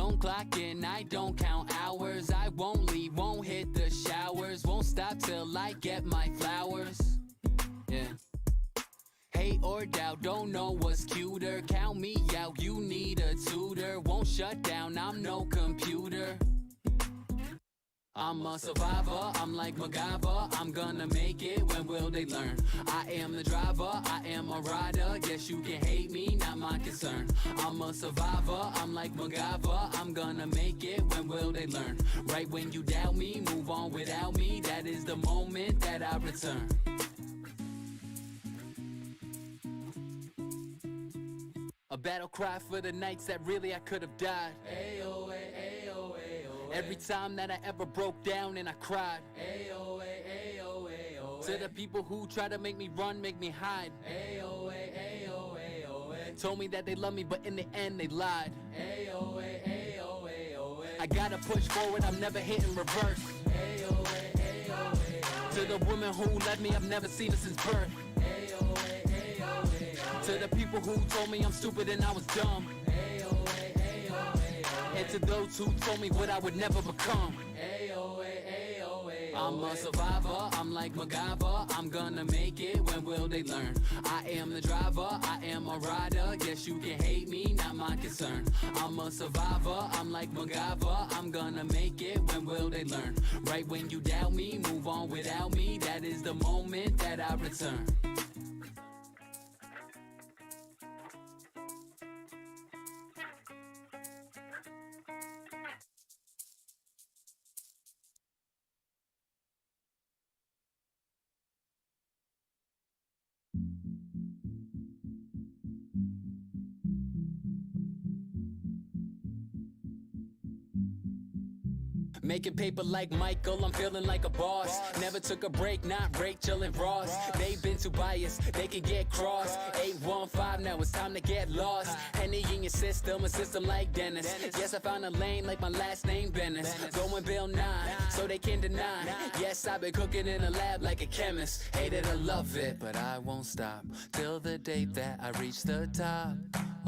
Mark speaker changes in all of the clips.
Speaker 1: don't clock in, I don't count hours. I won't leave, won't hit the showers. Won't stop till I get my flowers. Yeah. Hate or doubt, don't know what's cuter. Count me out, you need a tutor. Won't shut down, I'm no computer. I'm a survivor, I'm like MacGyver. I'm gonna make it, when will they learn? I am the driver, I am a rider. Yes, you can hate me, not my concern. I'm a survivor, I'm like MacGyver. I'm gonna make it, when will they learn? Right when you doubt me, move on without me. That is the moment that I return. A battle cry for the nights that really I could have died. Ayo, ayo, ayo. Every time that I ever broke down and I cried. Ayo, ayo, ayo. To the people who try to make me run, make me hide. Ayo, ayo, ayo. Told me that they love me, but in the end they lied. Ayo, ayo, ayo. I gotta push forward, I'm never hitting reverse. Ayo, ayo, ayo. To the woman who left me, I've never seen her since birth. Ayo, to the people who told me I'm stupid and I was dumb. And to those who told me what I would never become. I'm a survivor, I'm like MacGyver. I'm gonna make it, when will they learn? I am the driver, I am a rider. Yes, you can hate me, not my concern. I'm a survivor, I'm like MacGyver. I'm gonna make it, when will they learn? Right when you doubt me, move on without me. That is the moment that I return. Making paper like Michael, I'm feeling like a boss. Never took a break, not Rachel and Ross. They've been too biased, they can get crossed. 815, now it's time to get lost. Henny in your system, a system like Dennis. Yes, I found a lane like my last name, Bennis. Going Bill 9, so they can deny. Yes, I've been cooking in a lab like a chemist. Hate it or love it, but I won't stop till the day that I reach the top.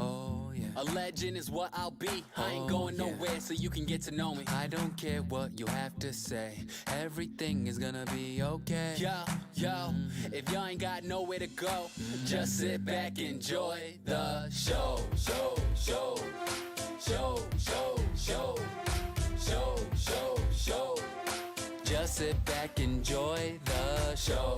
Speaker 1: Oh yeah. A legend is what I'll be. I ain't going nowhere, so you can get to know me. I don't care what you have to say, everything is gonna be okay. Yo, if y'all ain't got nowhere to go, just sit back, enjoy the show. Just sit back, enjoy the show.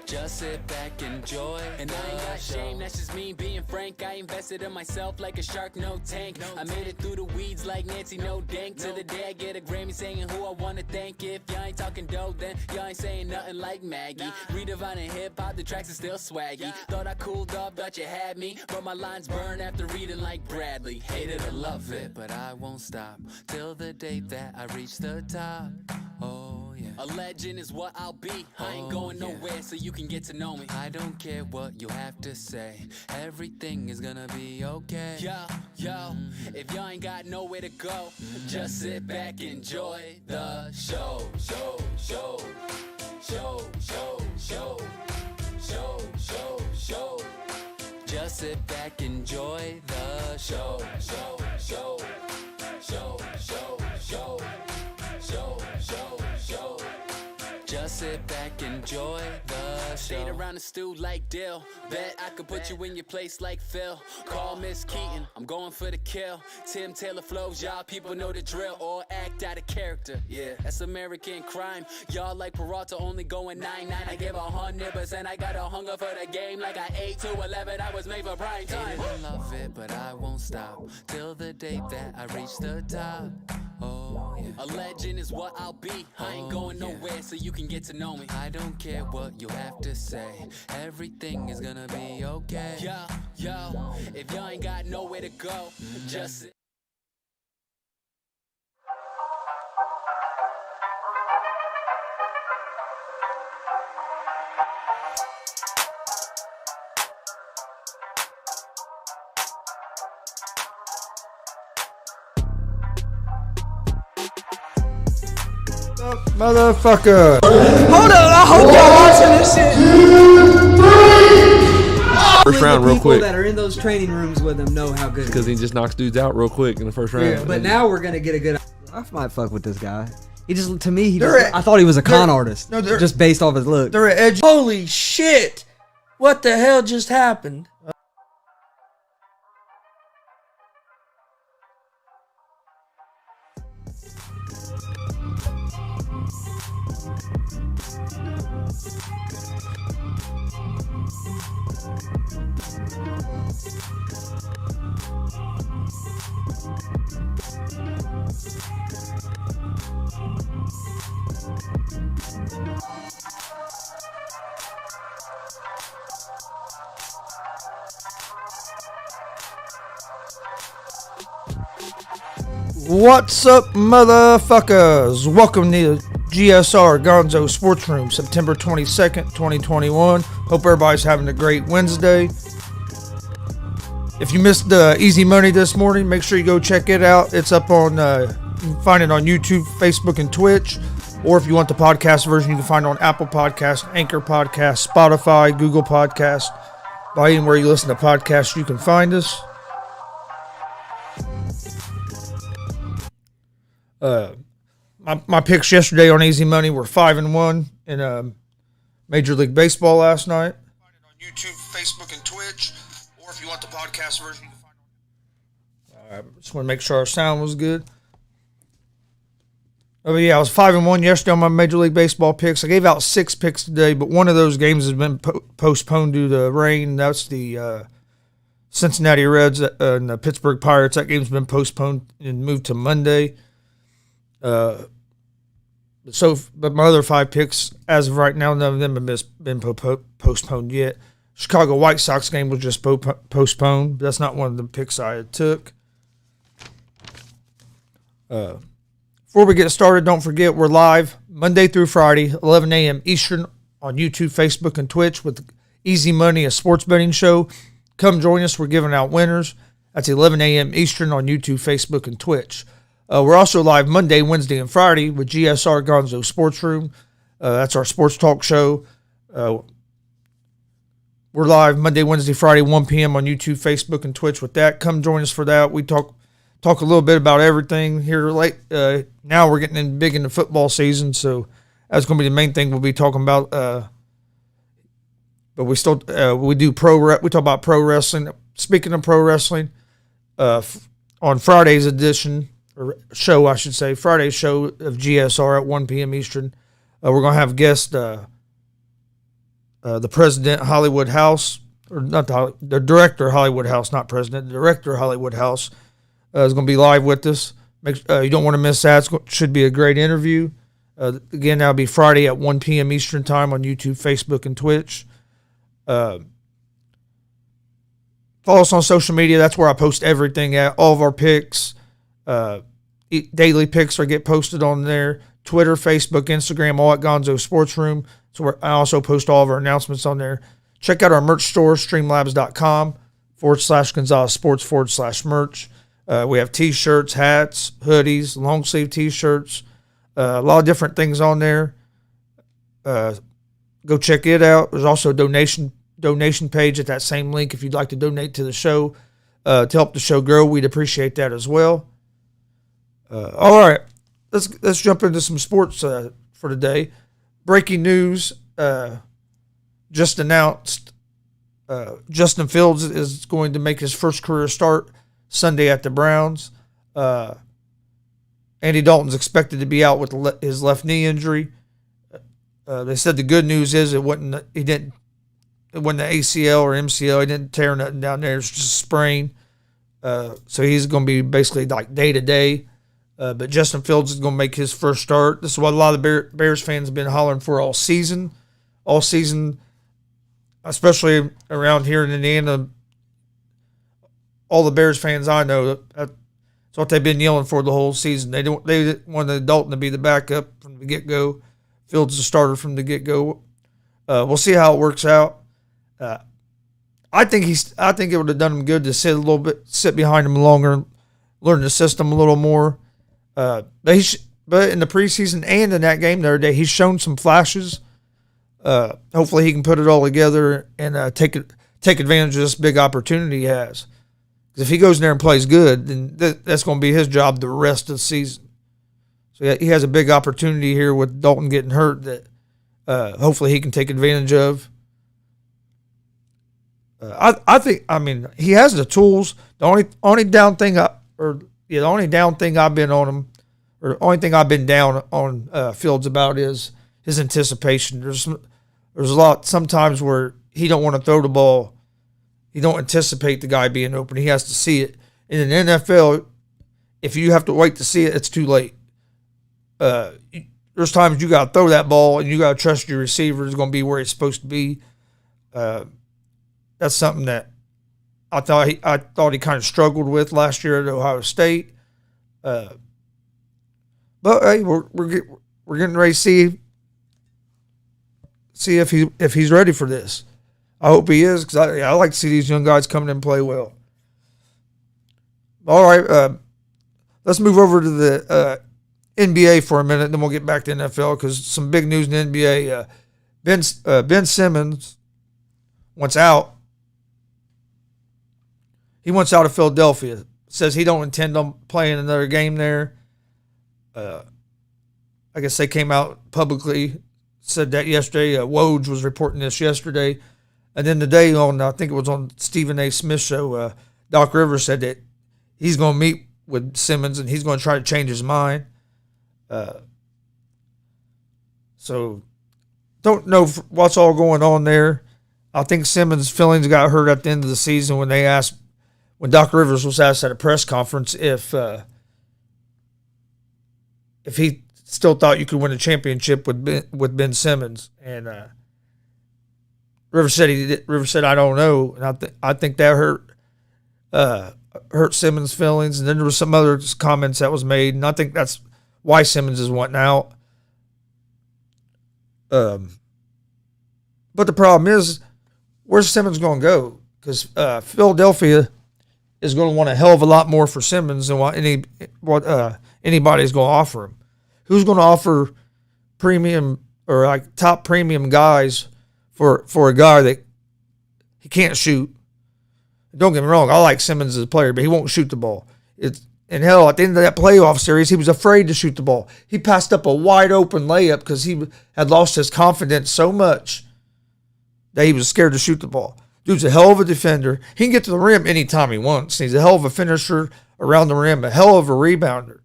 Speaker 1: Just sit back, enjoy. And I ain't got shame, that's just me being frank. I invested in myself like a shark, no tank. I made it through the weeds like Nancy, no dank. To the day I get a Grammy saying who I wanna thank. If y'all ain't talking dope, then y'all ain't saying nothing like Maggie. Redefining hip-hop, the tracks are still swaggy. Thought I cooled off, thought you had me, but my lines burn after reading like Bradley. Hate it or love it, but I won't stop till the day that I reach the top. Oh yeah. A legend is what I'll be. I ain't going nowhere, so you can get to know me. I don't care what you have to say, everything is gonna be okay. Yo, if y'all ain't got nowhere to go, just sit back, enjoy the show. Just sit back, enjoy the show. Just sit back, enjoy the show. Stayed around the stew like Dill. Bet I could put you in your place like Phil. Call Miss Keaton, I'm going for the kill. Tim Taylor flows, y'all people know the drill. Or act out of character, yeah, that's American crime. Y'all like Peralta only going 9-9. I give 100%, I got a hunger for the game. Like I 8 to 11, I was made for prime time. I love it, but I won't stop till the day that I reach the top. Oh yeah. A legend is what I'll be. I ain't going nowhere, so you can get to know me. I don't care what you have to say, everything is gonna be okay. Yo, if y'all ain't got nowhere to go, just sit.
Speaker 2: Motherfucker.
Speaker 3: Hold on, I hope y'all watching this shit.
Speaker 2: 2, 3. first round real quick.
Speaker 3: Only the people that are in those training rooms with him know how good.
Speaker 2: Because he just knocks dudes out real quick in the first round.
Speaker 3: Yeah, but now we're gonna get a good. I might fuck with this guy. He just, to me, I thought he was a con artist. No, just based off his look.
Speaker 4: They're edgy. Holy shit! What the hell just happened? What's up, motherfuckers? Welcome to GSR Gonzo'S Sports Room, September 22nd, 2021. Hope everybody's having a great Wednesday. If you missed Easy Money this morning, make sure you go check it out. It's up on, you can find it on YouTube, Facebook, and Twitch. Or if you want the podcast version, you can find it on Apple Podcasts, Anchor Podcasts, Spotify, Google Podcasts. By anywhere you listen to podcasts, you can find us. My picks yesterday on Easy Money were 5-1 in Major League Baseball last night. Find it on YouTube, Facebook, and Twitch. Or if you want the podcast version, you can find it on. Just want to make sure our sound was good. Oh yeah, I was 5-1 yesterday on my Major League Baseball picks. I gave out 6 picks today, but one of those games has been postponed due to rain. That's the Cincinnati Reds and the Pittsburgh Pirates. That game's been postponed and moved to Monday. But my other 5 picks, as of right now, none of them have been postponed yet. Chicago White Sox game was just postponed. But that's not one of the picks I took. Before we get started, don't forget we're live Monday through Friday, 11 a.m. Eastern on YouTube, Facebook, and Twitch with Easy Money, a sports betting show. Come join us. We're giving out winners. That's 11 a.m. Eastern on YouTube, Facebook, and Twitch. We're also live Monday, Wednesday, and Friday with GSR Gonzo'S Sports Room. That's our sports talk show. We're live Monday, Wednesday, Friday, 1 p.m. on YouTube, Facebook, and Twitch with that. Come join us for that. We talk a little bit about everything here. Now we're getting big into football season, so that's going to be the main thing we'll be talking about. But we still we talk about pro wrestling. Speaking of pro wrestling, on Friday's edition. Show, I should say, Friday's show of GSR at 1 p.m. Eastern. We're going to have guest the president of Hollywood House, or not the director of Hollywood House, not president, the director of Hollywood House is going to be live with us. You don't want to miss that. It should be a great interview. Again, that'll be Friday at 1 p.m. Eastern time on YouTube, Facebook, and Twitch. Follow us on social media. That's where I post everything at, all of our picks. Daily picks get posted on there. Twitter, Facebook, Instagram, all at Gonzo'S Sports Room. So I also post all of our announcements on there. Check out our merch store, streamlabs.com/Gonzo'S Sports/merch. We have t-shirts, hats, hoodies, long sleeve t-shirts, a lot of different things on there. Go check it out. There's also a donation page at that same link if you'd like to donate to the show to help the show grow. We'd appreciate that as well. All right, let's jump into some sports for today. Breaking news: just announced, Justin Fields is going to make his first career start Sunday at the Browns. Andy Dalton's expected to be out with his left knee injury. They said the good news is it wasn't the ACL or MCL. He didn't tear nothing down there. It's just a sprain. So he's going to be basically like day to day. But Justin Fields is going to make his first start. This is what a lot of the Bears fans have been hollering for all season. All season, especially around here in Indiana, all the Bears fans I know, that's what they've been yelling for the whole season. They wanted Dalton to be the backup from the get-go. Fields the starter from the get-go. We'll see how it works out. I think it would have done him good to sit behind him longer, learn the system a little more. But in the preseason and in that game the other day, he's shown some flashes. Hopefully he can put it all together and take take advantage of this big opportunity he has. Because if he goes in there and plays good, then that's going to be his job the rest of the season. So he has a big opportunity here with Dalton getting hurt that hopefully he can take advantage of. I think he has the tools. The only down thing I've been on him, or the only thing I've been down on Fields about is his anticipation. There's a lot sometimes where he don't want to throw the ball. He don't anticipate the guy being open. He has to see it. In an NFL, if you have to wait to see it, it's too late. There's times you got to throw that ball and you got to trust your receiver is going to be where it's supposed to be. That's something that I thought he kind of struggled with last year at Ohio State. But hey, we're getting ready to see if he's ready for this. I hope he is, because I like to see these young guys come in and play well. All right, let's move over to the NBA for a minute, then we'll get back to NFL, because some big news in the NBA. Ben Simmons wants out. He wants out of Philadelphia. Says he don't intend on playing another game there. I guess they came out publicly, said that yesterday. Woj was reporting this yesterday. And then today I think it was on Stephen A. Smith's show, Doc Rivers said that he's going to meet with Simmons and he's going to try to change his mind. So don't know what's all going on there. I think Simmons' feelings got hurt at the end of the season when Doc Rivers was asked at a press conference if he still thought you could win a championship with Ben Simmons, and Rivers said I don't know, and I think that hurt Simmons' feelings. And then there was some other comments that was made, and I think that's why Simmons is wanting out. But the problem is, where's Simmons going to go? Because Philadelphia is going to want a hell of a lot more for Simmons than what anybody's going to offer him. Who's going to offer premium or like top premium guys for a guy that he can't shoot? Don't get me wrong, I like Simmons as a player, but he won't shoot the ball. And hell, at the end of that playoff series, he was afraid to shoot the ball. He passed up a wide open layup because he had lost his confidence so much that he was scared to shoot the ball. Dude's a hell of a defender. He can get to the rim anytime he wants. He's a hell of a finisher around the rim, a hell of a rebounder.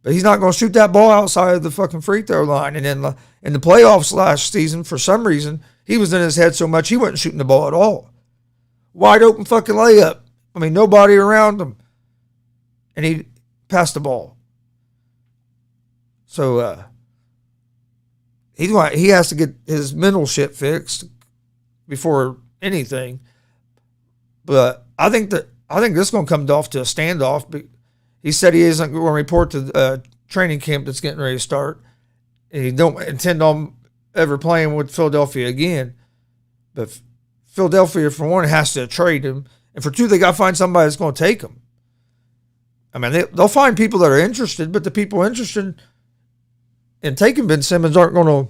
Speaker 4: But he's not going to shoot that ball outside of the fucking free throw line. And then in the playoffs last season, for some reason, he was in his head so much he wasn't shooting the ball at all. Wide open fucking layup. I mean, nobody around him. And he passed the ball. So he has to get his mental shit fixed before anything. But I think this is going to come off to a standoff. He said he isn't going to report to the training camp that's getting ready to start. And he don't intend on ever playing with Philadelphia again. But Philadelphia, for one, has to trade him. And for two, they got to find somebody that's going to take him. I mean, they'll find people that are interested, but the people interested in taking Ben Simmons they're not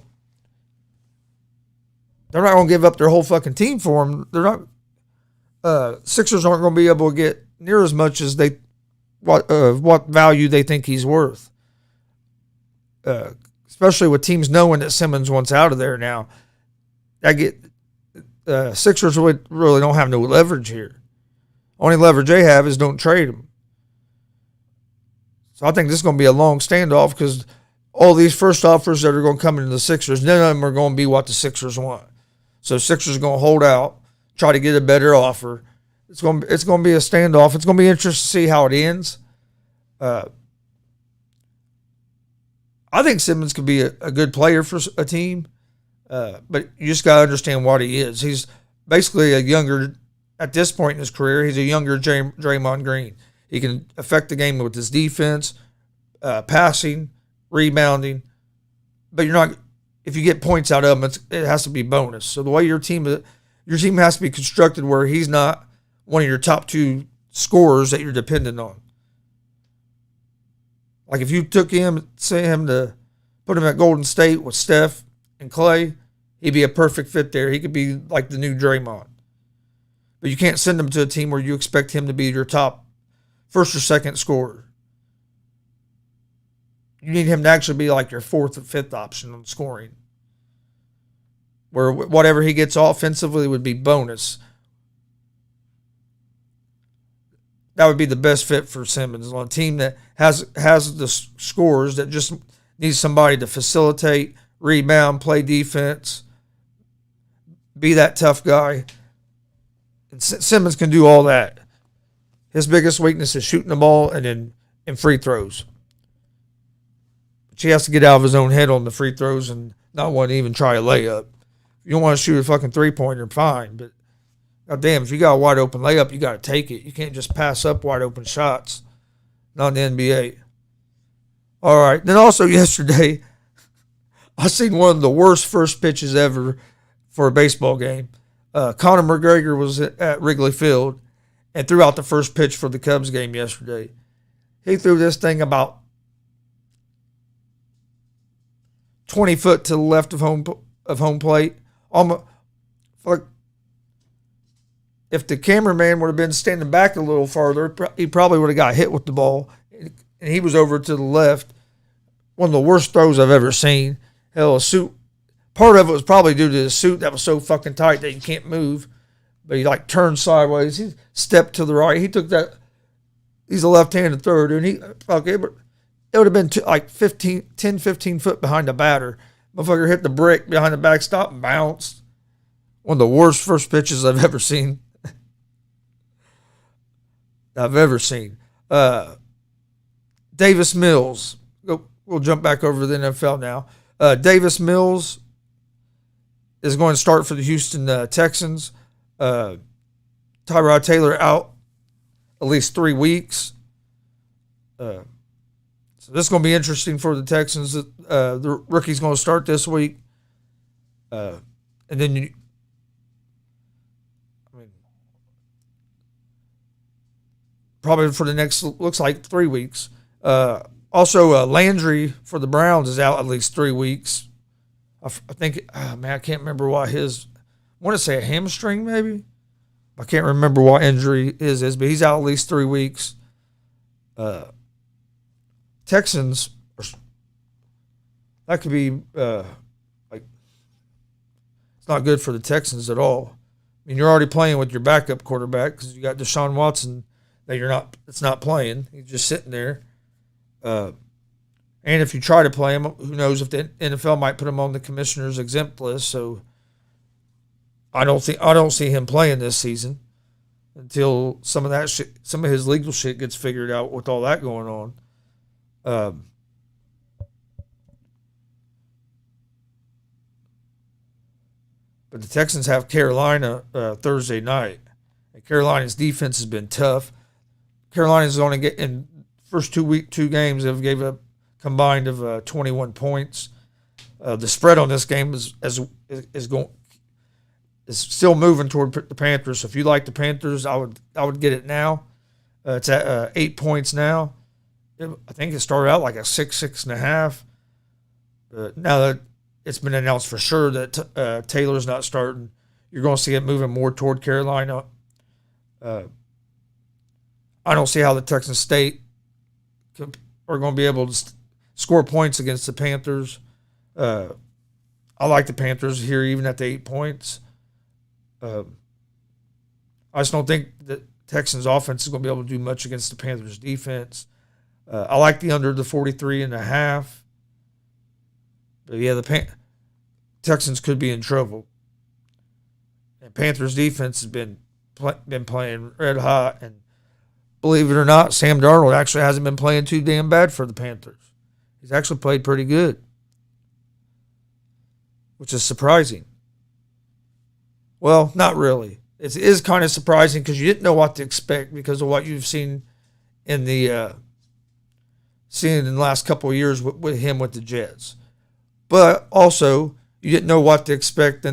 Speaker 4: going to give up their whole fucking team for him. They're not. Sixers aren't going to be able to get near as much as what value they think he's worth. Especially with teams knowing that Simmons wants out of there now. Sixers really don't have no leverage here. Only leverage they have is don't trade him. So I think this is going to be a long standoff because all these first offers that are going to come into the Sixers, none of them are going to be what the Sixers want. So Sixers are going to hold out, try to get a better offer. It's going to be a standoff. It's going to be interesting to see how it ends. I think Simmons could be a good player for a team, but you just got to understand what he is. He's basically at this point in his career, he's a younger Draymond Green. He can affect the game with his defense, passing, rebounding. But if you get points out of him, it has to be bonus. So the way your team has to be constructed where he's not one of your top two scorers that you're dependent on. Like if you took him to put him at Golden State with Steph and Clay, He'd be a perfect fit there. He could be like the new Draymond. But you can't send him to a team where you expect him to be your top first or second scorer. You need him to actually be like your fourth or fifth option on scoring. Where whatever he gets offensively would be bonus. That would be the best fit for Simmons on a team that has the scores that just needs somebody to facilitate, rebound, play defense, be that tough guy. And Simmons can do all that. His biggest weakness is shooting the ball and free throws. But he has to get out of his own head on the free throws and not want to even try a layup. If you don't want to shoot a fucking three-pointer, fine. But goddamn, if you got a wide open layup, you got to take it. You can't just pass up wide open shots. Not in the NBA. All right. Then also yesterday, I seen one of the worst first pitches ever for a baseball game. Conor McGregor was at Wrigley Field and threw out the first pitch for the Cubs game yesterday. He threw this thing about 20 foot to the left of home plate. Almost, like, if the cameraman would have been standing back a little farther, he probably would have got hit with the ball. And he was over to the left. One of the worst throws I've ever seen. Hell, a suit. Part of it was probably due to the suit that was so fucking tight that you can't move. But he like turned sideways. He stepped to the right. He took that. He's a left-handed third, and it would have been like 10, 15 foot behind the batter. Motherfucker hit the brick behind the backstop and bounced. One of the worst first pitches I've ever seen. Davis Mills. We'll jump back over to the NFL now. Davis Mills is going to start for the Houston Texans. Tyrod Taylor out at least 3 weeks. So this is going to be interesting for the Texans. The rookie's going to start this week. And then probably for the next, looks like 3 weeks. Also, Landry for the Browns is out at least 3 weeks. I think, I can't remember what I want to say a hamstring maybe. I can't remember what injury his is, but he's out at least 3 weeks. Texans, that could be it's not good for the Texans at all. I mean, you're already playing with your backup quarterback because you got Deshaun Watson that it's not playing. He's just sitting there. And if you try to play him, who knows if the NFL might put him on the commissioner's exempt list. So I don't see him playing this season until some of his legal shit gets figured out with all that going on. But the Texans have Carolina Thursday night. And Carolina's defense has been tough. Carolina's only in first two games they've gave up combined of 21 points. The spread on this game is still moving toward the Panthers. So if you like the Panthers, I would get it now. It's at 8 points now. I think it started out like a 6.5. But now that it's been announced for sure that Taylor's not starting, you're going to see it moving more toward Carolina. I don't see how the Texans State are going to be able to score points against the Panthers. I like the Panthers here even at the 8 points. I just don't think that Texans offense is going to be able to do much against the Panthers defense. I like the under the 43.5. But yeah, the Texans could be in trouble. And Panthers defense has been playing red hot, and believe it or not, Sam Darnold actually hasn't been playing too damn bad for the Panthers. He's actually played pretty good, which is surprising. Well, not really. It is kind of surprising because you didn't know what to expect because of what you've seen in the last couple of years with him with the Jets. But also, you didn't know what to expect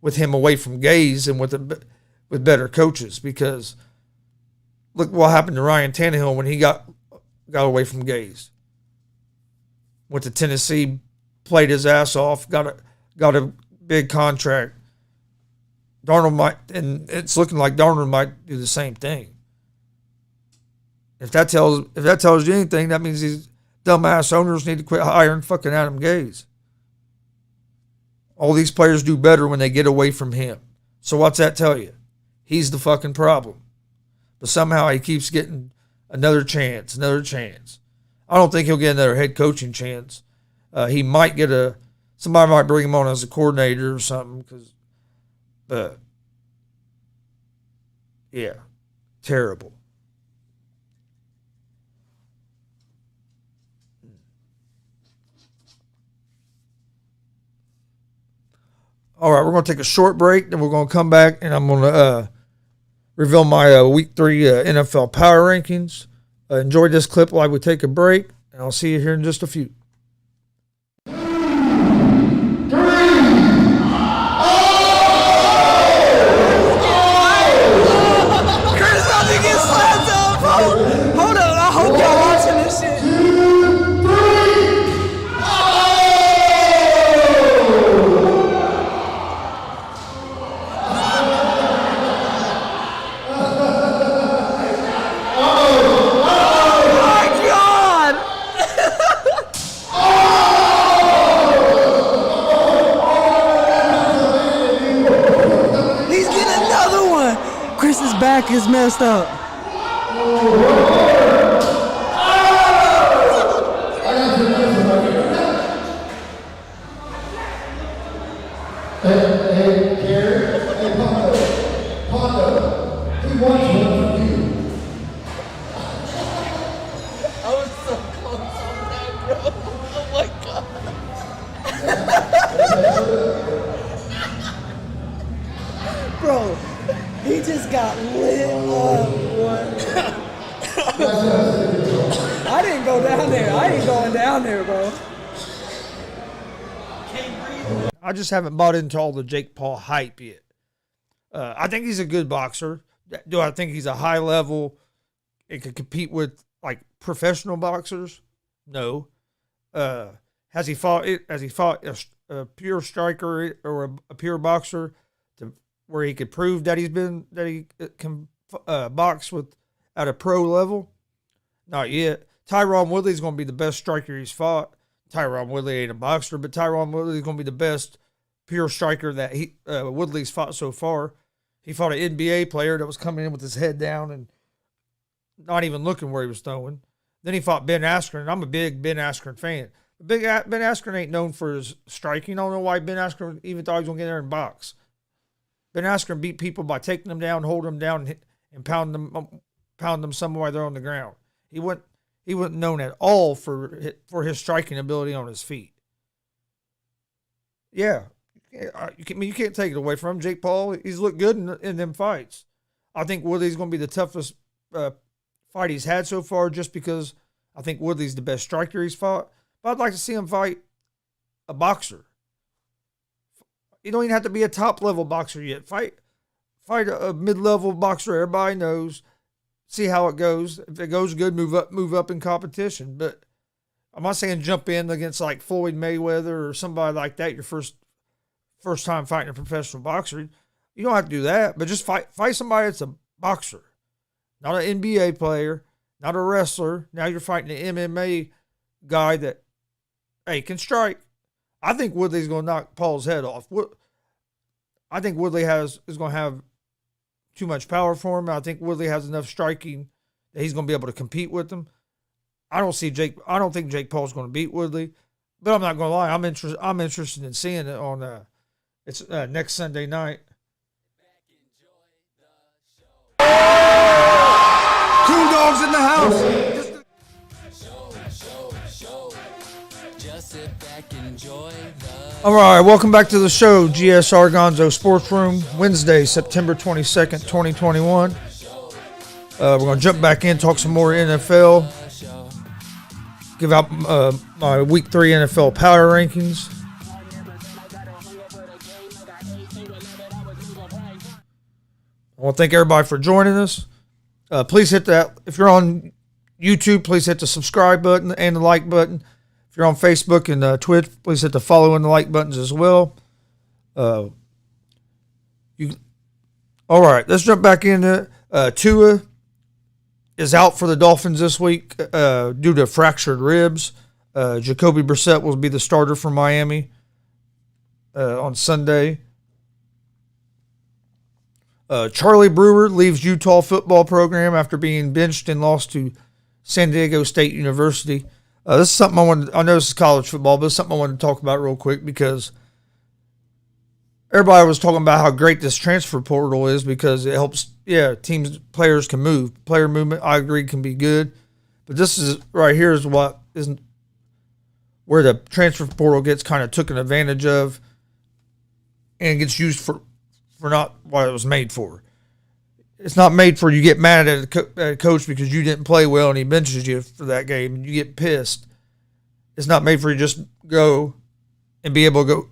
Speaker 4: with him away from Gaze and with better coaches, because look what happened to Ryan Tannehill when he got away from Gaze. Went to Tennessee, played his ass off, got got a big contract. Darnold might, and it's looking like Darnold might do the same thing. If that tells you anything, that means these dumbass owners need to quit hiring fucking Adam Gase. All these players do better when they get away from him. So what's that tell you? He's the fucking problem. But somehow he keeps getting another chance. I don't think he'll get another head coaching chance. He might get somebody might bring him on as a coordinator or something. But yeah, terrible. All right, we're going to take a short break, then we're going to come back, and I'm going to reveal my Week 3 NFL Power Rankings. Enjoy this clip while we take a break, and I'll see you here in just a few.
Speaker 3: Hold on, I hope y'all watching this shit. Chris's back is messed up.
Speaker 5: Hey, Gary. Hey, Pondo. He wants one from you.
Speaker 6: I was so close on that, bro. Oh my god.
Speaker 3: Bro, he just got lit up. I didn't go down there. I ain't going down there, bro.
Speaker 4: I just haven't bought into all the Jake Paul hype yet. I think he's a good boxer. Do I think he's a high level? It could compete with like professional boxers? No. Has he fought a pure striker or a pure boxer where he could prove that he can box at a pro level? Not yet. Tyron Woodley's going to be the best striker he's fought. Tyron Woodley ain't a boxer, but Tyron Woodley's going to be the best pure striker that Woodley's fought so far. He fought an NBA player that was coming in with his head down and not even looking where he was throwing. Then he fought Ben Askren, and I'm a big Ben Askren fan. Ben Askren ain't known for his striking. I don't know why Ben Askren even thought he was going to get there and box. Ben Askren beat people by taking them down, holding them down, and pounding them somewhere they're on the ground. He wasn't known at all for his striking ability on his feet. Yeah, you can't take it away from him. Jake Paul, he's looked good in them fights. I think Woodley's going to be the toughest fight he's had so far, just because I think Woodley's the best striker he's fought. But I'd like to see him fight a boxer. You don't even have to be a top-level boxer yet. Fight a mid-level boxer everybody knows. See how it goes. If it goes good, move up in competition. But I'm not saying jump in against like Floyd Mayweather or somebody like that. Your first time fighting a professional boxer. You don't have to do that, but just fight somebody that's a boxer, not an NBA player, not a wrestler. Now you're fighting an MMA guy that can strike. I think Woodley's going to knock Paul's head off. I think Woodley is going to have too much power for him. I think Woodley has enough striking that he's going to be able to compete with him. I don't think Jake Paul's going to beat Woodley, but I'm not going to lie. I'm interested in seeing it on it's next Sunday night. Two dogs in the house. All right, welcome back to the show, GSR Gonzo Sports Room, Wednesday, September 22nd, 2021. We're going to jump back in, talk some more NFL, give out my Week 3 NFL Power Rankings. I want to thank everybody for joining us. Please hit that. If you're on YouTube, please hit the subscribe button and the like button. If you're on Facebook and Twitch, please hit the follow and the like buttons as well. All right, let's jump back into Tua is out for the Dolphins this week due to fractured ribs. Jacoby Brissett will be the starter for Miami on Sunday. Charlie Brewer leaves Utah football program after being benched and lost to San Diego State University. This is something I know this is college football, but it's something I wanted to talk about real quick because everybody was talking about how great this transfer portal is because it helps, players can move. Player movement, I agree, can be good. But this is right here is what isn't where the transfer portal gets kind of taken advantage of and gets used for not what it was made for. It's not made for you get mad at a coach because you didn't play well and he benches you for that game and you get pissed. It's not made for you just go and be able to go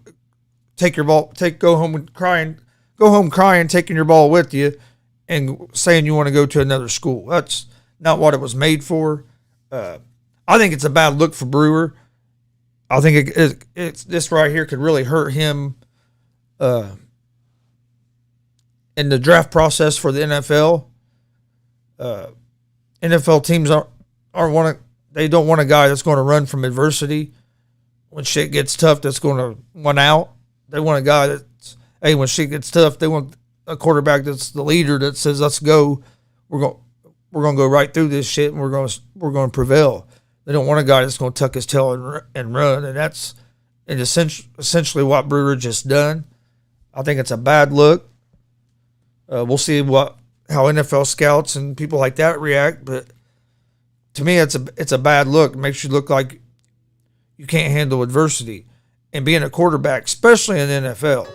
Speaker 4: take your ball, go home crying, taking your ball with you and saying you want to go to another school. That's not what it was made for. I think it's a bad look for Brewer. I think it's this right here could really hurt him in the draft process for the NFL. NFL teams they don't want a guy that's going to run from adversity when shit gets tough. That's going to win out. They want a guy that's when shit gets tough. They want a quarterback that's the leader that says, "Let's go. We're going to go right through this shit and we're going to prevail." They don't want a guy that's going to tuck his tail and run, and that's essentially what Brewer just done. I think it's a bad look. We'll see how NFL scouts and people like that react, but to me, it's a bad look. It makes you look like you can't handle adversity. And being a quarterback, especially in the NFL,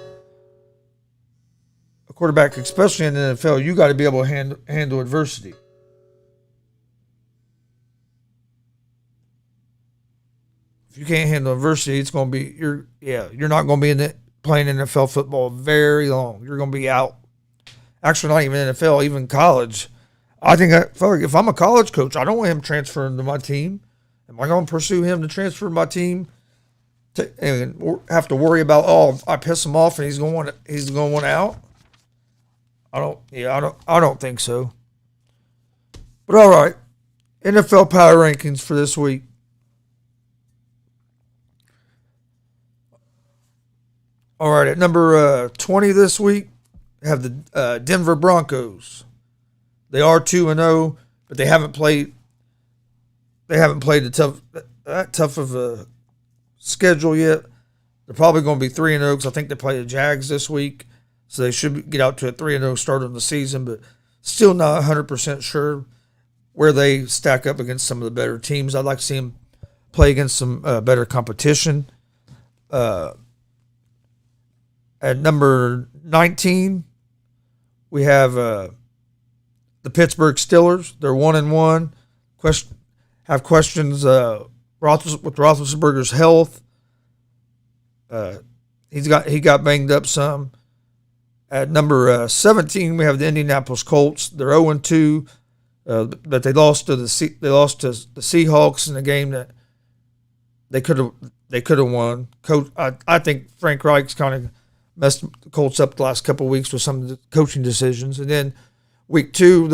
Speaker 4: you got to be able to handle adversity. If you can't handle adversity, it's going to be you're not going to be playing NFL football very long. You're going to be out. Actually, not even NFL, even college. I feel like if I'm a college coach, I don't want him transferring to my team. Am I going to pursue him to transfer to my team and have to worry about, if I piss him off and he's going to want out? I don't think so. But all right, NFL power rankings for this week. All right, at number 20 this week, have the Denver Broncos. They are 2-0, but they haven't played that tough of a schedule yet. They're probably going to be 3-0 because I think they play the Jags this week, so they should get out to a 3-0 start of the season. But still not 100% sure where they stack up against some of the better teams. I'd like to see them play against some better competition. At number 19, we have the Pittsburgh Steelers. They're 1-1. Have questions with Roethlisberger's health. He got banged up some. At number 17, we have the Indianapolis Colts. They're 0-2, but they lost to the Seahawks in a game that they could have won. Coach, I think Frank Reich's kind of messed the Colts up the last couple of weeks with some of the coaching decisions. And then week 2,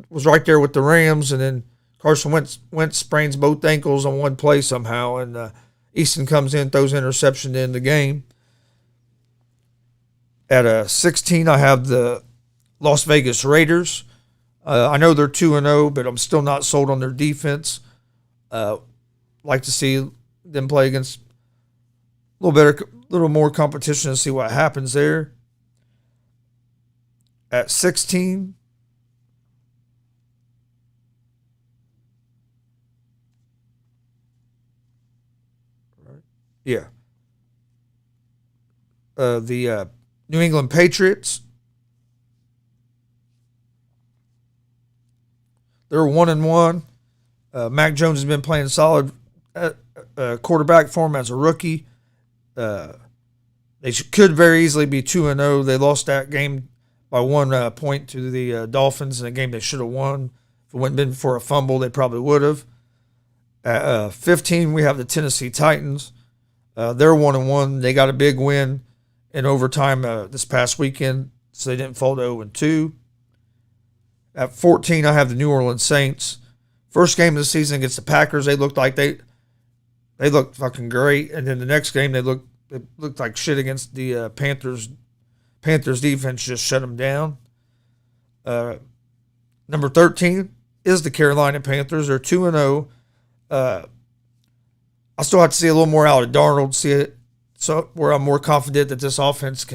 Speaker 4: was right there with the Rams, and then Carson Wentz sprains both ankles on one play somehow, and Easton comes in, throws interception in the game. At 16, I have the Las Vegas Raiders. I know they're 2-0, but I'm still not sold on their defense. Like to see them play against a little more competition and see what happens there. At 16, the New England Patriots. They're 1-1. Mac Jones has been playing solid quarterback for him as a rookie. They could very easily be 2-0. They lost that game by 1 point to the Dolphins in a game they should have won. If it wouldn't been for a fumble, they probably would have. At 15, we have the Tennessee Titans. They're 1-1. They got a big win in overtime this past weekend, so they didn't fall to 0-2. At 14, I have the New Orleans Saints. First game of the season against the Packers, they looked like they looked fucking great, and then the next game they looked like shit against the Panthers. Panthers defense just shut them down. Number 13 is the Carolina Panthers. They're 2-0. I still have to see a little more out of Darnold, see it so where I'm more confident that this offense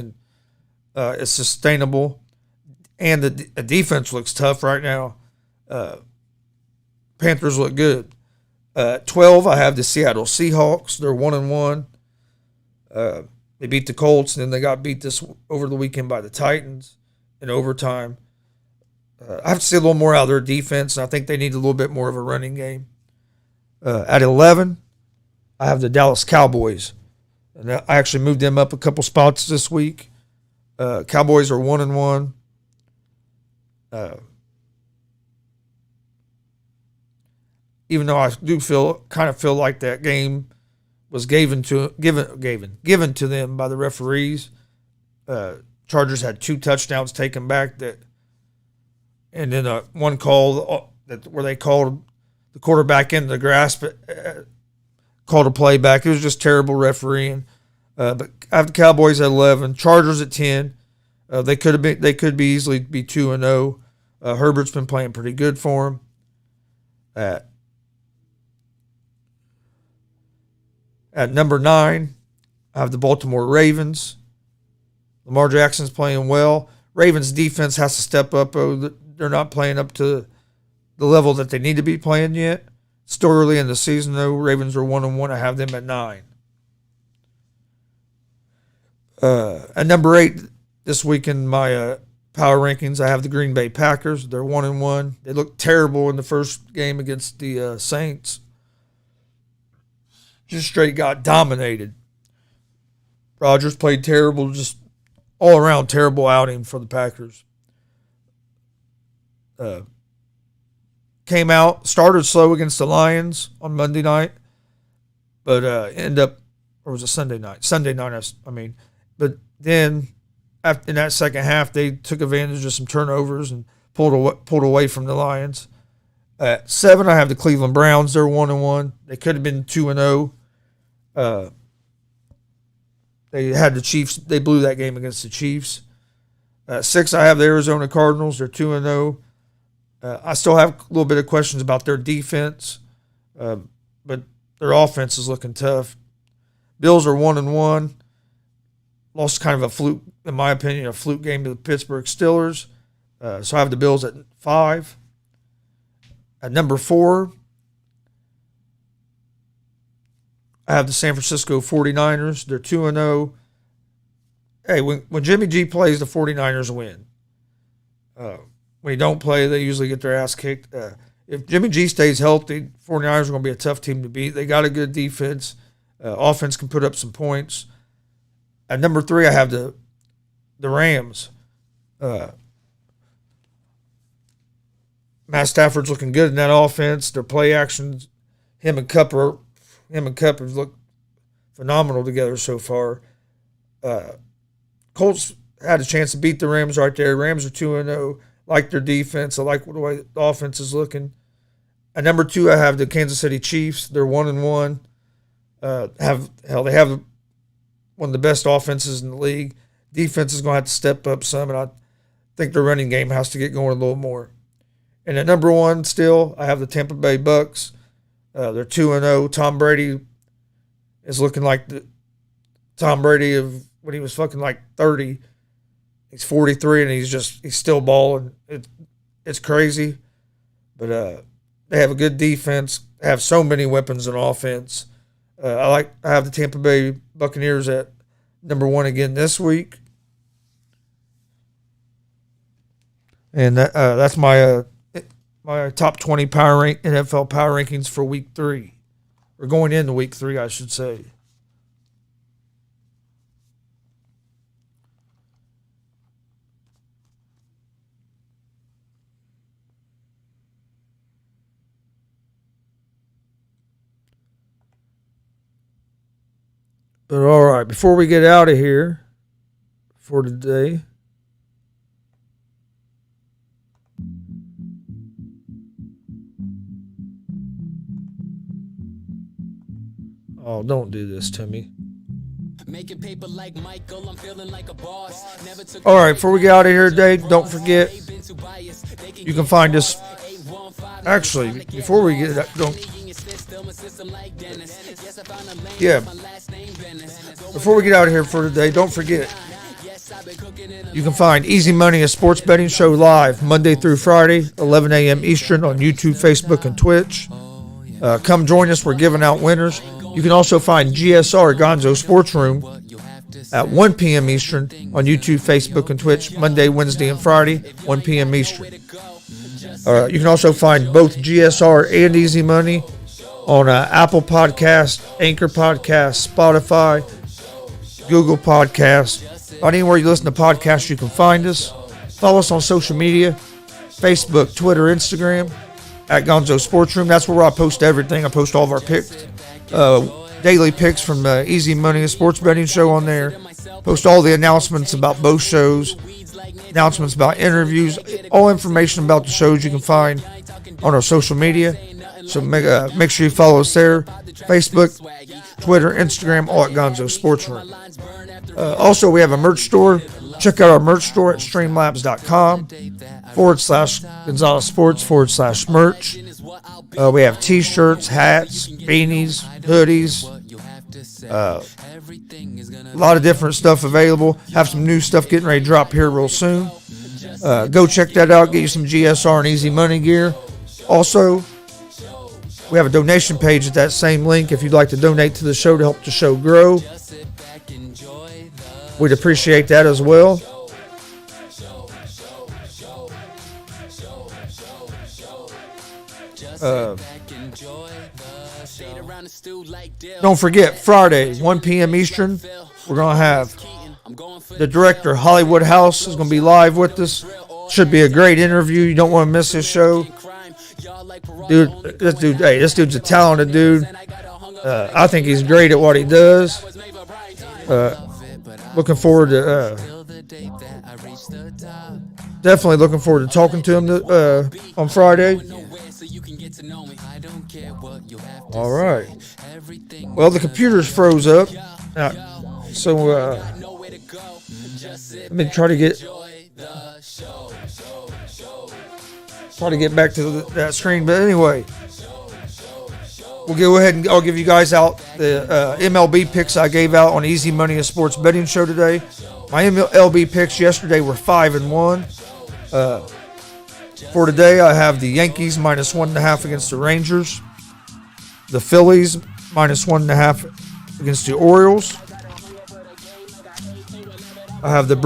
Speaker 4: is sustainable, and the defense looks tough right now. Panthers look good. 12, I have the Seattle Seahawks. They're 1-1. They beat the Colts, and then they got beat over the weekend by the Titans in overtime. I have to see a little more out of their defense, and I think they need a little bit more of a running game. At 11, I have the Dallas Cowboys. And I actually moved them up a couple spots this week. Cowboys are 1-1. Even though I do kind of feel like that game was given to them by the referees. Chargers had 2 touchdowns taken back and then one call where they called the quarterback into the grass, but called a play back. It was just terrible refereeing. But I have the Cowboys at 11, Chargers at 10. They could easily be 2-0. Herbert's been playing pretty good for them. At number 9, I have the Baltimore Ravens. Lamar Jackson's playing well. Ravens defense has to step up. They're not playing up to the level that they need to be playing yet. Still early in the season, though. Ravens are 1-1. I have them at 9. At number 8, this week in my power rankings, I have the Green Bay Packers. They're 1-1. They looked terrible in the first game against the Saints. Just straight got dominated. Rodgers played terrible, just all around terrible outing for the Packers. Started slow against the Lions on Monday night, but ended up, or was it Sunday night? Sunday night, I mean. But then in that second half, they took advantage of some turnovers and pulled away from the Lions. At 7, I have the Cleveland Browns. They're 1-1. They could have been 2-0. They had the Chiefs. They blew that game against the Chiefs. 6, I have the Arizona Cardinals. They're 2-0. I still have a little bit of questions about their defense, but their offense is looking tough. Bills are 1-1. Lost kind of a fluke, in my opinion, a fluke game to the Pittsburgh Steelers. So I have the Bills at 5. At number 4, I have the San Francisco 49ers. They're 2-0. Hey, when Jimmy G plays, the 49ers win. When he don't play, they usually get their ass kicked. If Jimmy G stays healthy, 49ers are going to be a tough team to beat. They got a good defense. Offense can put up some points. At number 3, I have the Rams. Matt Stafford's looking good in that offense. Their play actions, him and Cup have looked phenomenal together so far. Colts had a chance to beat the Rams right there. Rams are 2-0. Like their defense. I like the way the offense is looking. At number 2, I have the Kansas City Chiefs. They're 1-1. They have one of the best offenses in the league. Defense is going to have to step up some, and I think their running game has to get going a little more. And at number 1, still, I have the Tampa Bay Bucks. They're 2-0. Tom Brady is looking like the Tom Brady of when he was fucking like 30. He's 43 and he's still balling. It's crazy, but they have a good defense. They have so many weapons on offense. I have the Tampa Bay Buccaneers at number 1 again this week, and that's my top 20 NFL power rankings for week 3, or going into week 3, I should say. But all right, before we get out of here, for today. Oh, don't do this to me.
Speaker 1: Making paper like Michael, I'm feeling like a boss. Never took
Speaker 4: All right, before we get out of here today, don't forget, you can find us. Actually, before we get that, before we get out of here for today, don't forget, you can find Easy Money, a sports betting show, live Monday through Friday, 11 a.m. Eastern on YouTube, Facebook, and Twitch. Come join us. We're giving out winners. You can also find GSR, Gonzo's Sports Room, at 1 p.m. Eastern on YouTube, Facebook, and Twitch, Monday, Wednesday, and Friday, 1 p.m. Eastern. You can also find both GSR and Easy Money on Apple Podcast, Anchor Podcast, Spotify, Google Podcast. Anywhere you listen to podcasts, you can find us. Follow us on social media, Facebook, Twitter, Instagram, at Gonzo's Sports Room. That's where I post everything. I post all of our picks. Daily picks from the Easy Money, a sports betting show on there. Post all the announcements about both shows, announcements about interviews, all information about the shows you can find on our social media. So make sure you follow us there. Facebook, Twitter, Instagram, all at Gonzo's Sports Room. Also, we have a merch store. Check out our merch store at streamlabs.com/Gonzo'S Sports /merch. We have t-shirts, hats, beanies, hoodies, a lot of different stuff available. Have some new stuff getting ready to drop here real soon. Go check that out. Get you some GSR and Easy Money gear. Also, we have a donation page at that same link if you'd like to donate to the show to help the show grow. We'd appreciate that as well. Don't forget, Friday, 1 p.m. Eastern, we're going to have the director, Hollywood House, is going to be live with us. Should be a great interview. You don't want to miss this show. This dude's a talented dude. I think he's great at what he does. Looking forward to definitely looking forward to talking to him on Friday. All right. Well, the computer's froze up. So let me try to get back to that screen. But anyway, we'll go ahead and I'll give you guys out the MLB picks I gave out on Easy Money, a sports betting show today. My MLB picks yesterday were 5-1. For today, I have the Yankees -1.5 against the Rangers, the Phillies -1.5 against the Orioles. I have the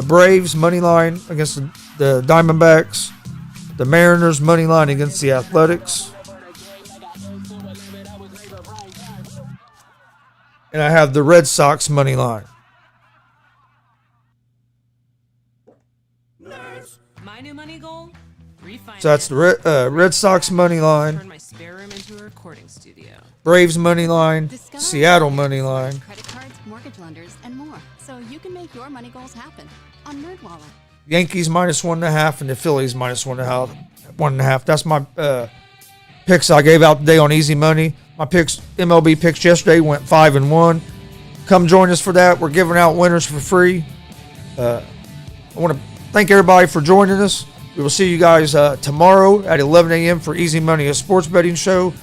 Speaker 4: Braves money line against the Diamondbacks, the Mariners money line against the Athletics, and I have the Red Sox money line.
Speaker 7: My new money goal?
Speaker 4: So that's the Red Sox money line,
Speaker 7: Turn my spare room into a recording studio.
Speaker 4: Braves money line, Seattle money line,
Speaker 8: credit cards, mortgage lenders, and more. So you can make your money goals happen on NerdWallet.
Speaker 4: Yankees -1.5 and the Phillies -1.5. That's my picks I gave out today on Easy Money. My MLB picks yesterday went 5-1. Come join us for that. We're giving out winners for free. I want to thank everybody for joining us. We will see you guys tomorrow at 11 a.m. for Easy Money, a sports betting show.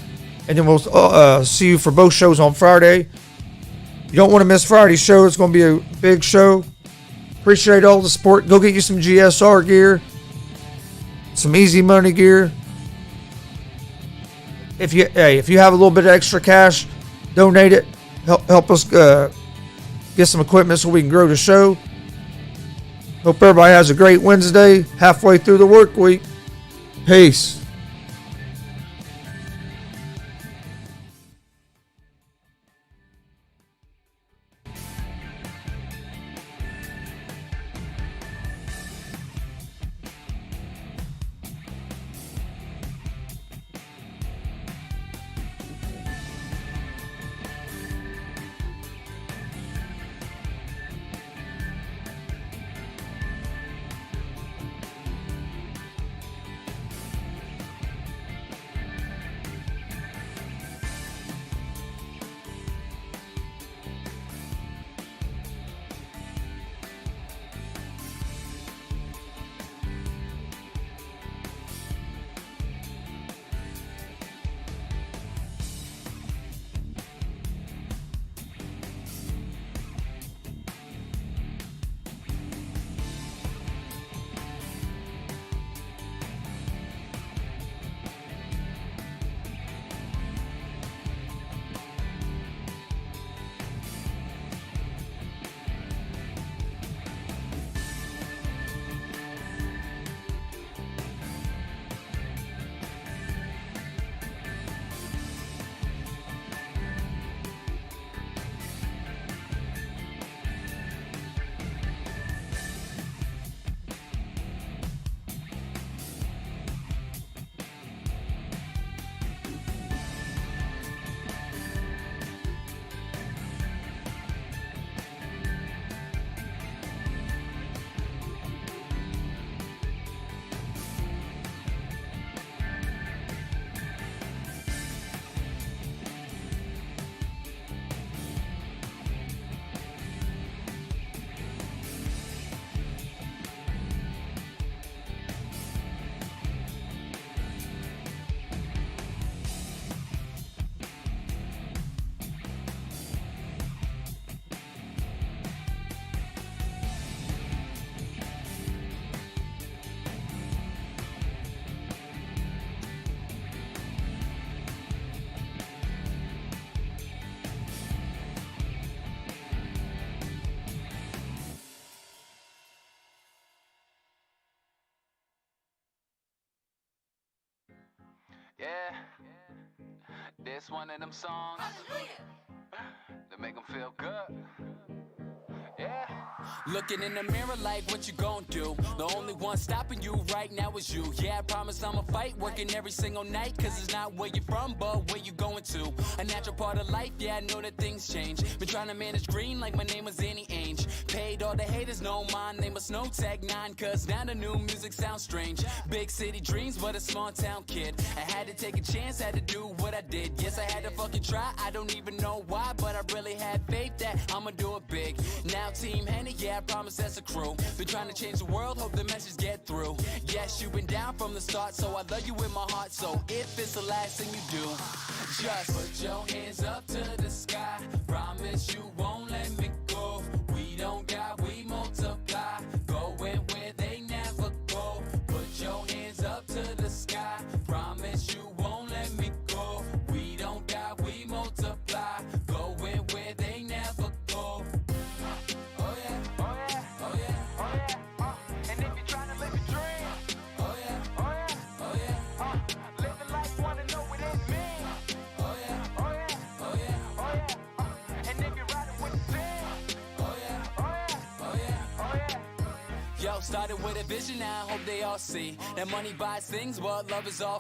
Speaker 4: And then we'll see you for both shows on Friday. You don't want to miss Friday's show. It's going to be a big show. Appreciate all the support. Go get you some GSR gear, some Easy Money gear. If you have a little bit of extra cash, donate it. Help us get some equipment so we can grow the show. Hope everybody has a great Wednesday, halfway through the work week. Peace.
Speaker 1: It's one of them songs that make them feel good. Yeah. Looking in the mirror like what you gon' do. The only one stopping you right now is you. Yeah, I promise I'ma fight, working every single night. Cause it's not where you from, but where you going to. A natural part of life, yeah, I know that things change. Been trying to manage green like my name was Annie Ainge. Paid all the haters, no mind, they must know Tag 9. Cause now the new music sounds strange. Big city dreams, but a small town kid. I had to take a chance, had to do what I did. Yes, I had to fucking try, I don't even know why. But I really had faith that I'ma do it big. Now Team Henny, yeah, I promise that's a crew. Been trying to change the world, hope the message get through. Yes, you've been down from the start, so I love you in my heart. So if it's the last thing you do, just put your hands up to the sky. Promise you won't let me go. We don't got, we multiply. Going where they never go. Put your hands up to the sky. Promise you won't let me go. We don't got, we multiply. Going where they never go. Started with a vision, now I hope they all see that money buys things, but love is all